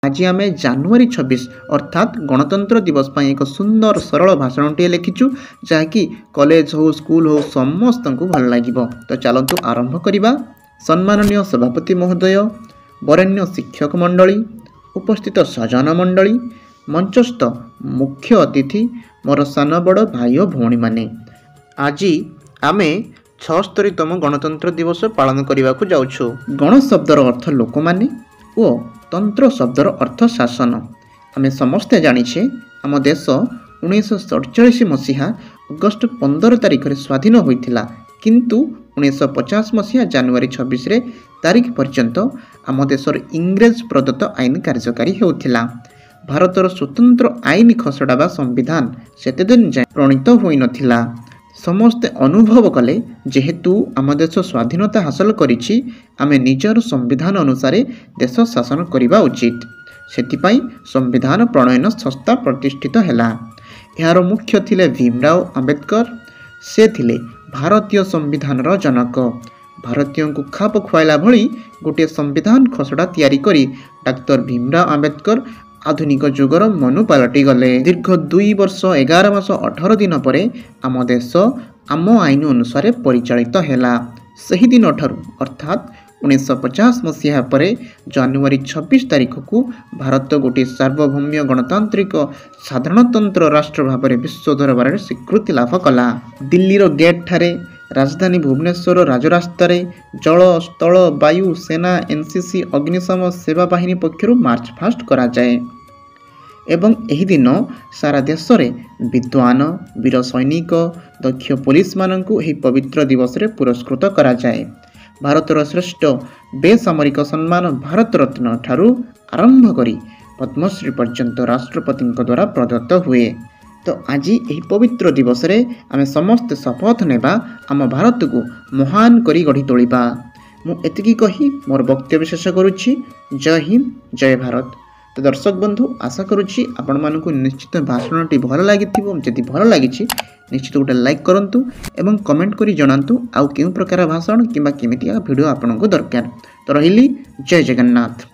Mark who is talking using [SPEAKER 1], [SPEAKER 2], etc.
[SPEAKER 1] आज आम जनवरी 26 अर्थात गणतंत्र दिवस पर एक सुंदर सरल भाषणटे लिखिचु जहाँकि कॉलेज हो स्कूल हो समस्त को भल लगे। तो चलतु आरंभ करवा। सम्माननीय सभापति महोदय, वरेण्य शिक्षक मंडली, उपस्थित सजन मंडली, मंचस्थ मुख्य अतिथि, मोर सान बड़ भाई और भौणी माने, आज आम 76तम गणतंत्र दिवस पालन करने को जाऊँ। गण शब्दर अर्थ लोक माने और तंत्र शब्दर अर्थ शासन। आम समस्ते जानिछे आम देश 1947 मसीहा अगस्ट 15 तारिख स्वाधीन होइथिला, किंतु 1950 मसीहा जनवरी 26 तारिख पर्यंत आम देशर इंग्रेज प्रदत्त आईन कार्यकारी होउथिला। भारतर स्वतंत्र आईन खसड़ा बा संविधान सेते दिन जाए प्रणीत होई नथिला। समस्ते अनुभव कले जेहेतु आम देश स्वाधीनता हासिल करिछि, आमे निजर संविधान अनुसार देश शासन करने उचित। सेतिपाई संविधान प्रणयन संस्था प्रतिष्ठित हैला। यार मुख्य थिले भीमराव अंबेडकर। से थिले भारतीय संविधान जनक। भारतीयों को खाप खुआला भली गोटे संविधान खसड़ा तैयारी करी डाक्टर भीमराव अंबेडकर आधुनिक जुगर मनु पलटि गले। दीर्घ 2 वर्ष 11 मास 18 दिन पर आम देश आम आईन अनुसार परिचालित हैला। सही दिन ठारू अर्थात 1950 मसीहा पर जनवरी 26 तारिख को भारत गोटे सार्वभौम्य गणतांत्रिक साधारणतंत्र राष्ट्र भाव में विश्व दरबार में स्वीकृति लाभ कला। दिल्लीर गेट ठारे, राजधानी भुवनेश्वर राजरास्तार, जल स्थल वायु सेना एनसीसी अग्निशम सेवा बाहिनी पक्षर मार्च फास्ट करा जाए एवं एही दिन सारा देश रे विद्वान वीर सैनिक दक्ष पुलिस माननकु एही पवित्र दिवस रे पुरस्कृत करा जाए। भारतर श्रेष्ठ बेसामरिक सम्मान भारत रत्न ठारू आरंभ करी पद्मश्री पर्यंत राष्ट्रपति द्वारा प्रदत्त हुए। तो आज यही पवित्र दिवस रे आमे समस्त शपथ नेबा आम भारत को महान करी गढ़ी तोलिबा। मु एतिकी कही मोर वक्तव्य शेष करुछि। जय हिंद, जय भारत। तो दर्शक बंधु, आशा करुछि आपण मानकु निश्चित भाषणटी भल लागिथिबो। जदि भल लागिछि निश्चित गोटे लाइक करंतु एवं कमेंट करी जणांतु आउ केउ प्रकार भाषण किंबा केमितिया वीडियो आपनकु दरकार। तो रहिली, जय जगन्नाथ।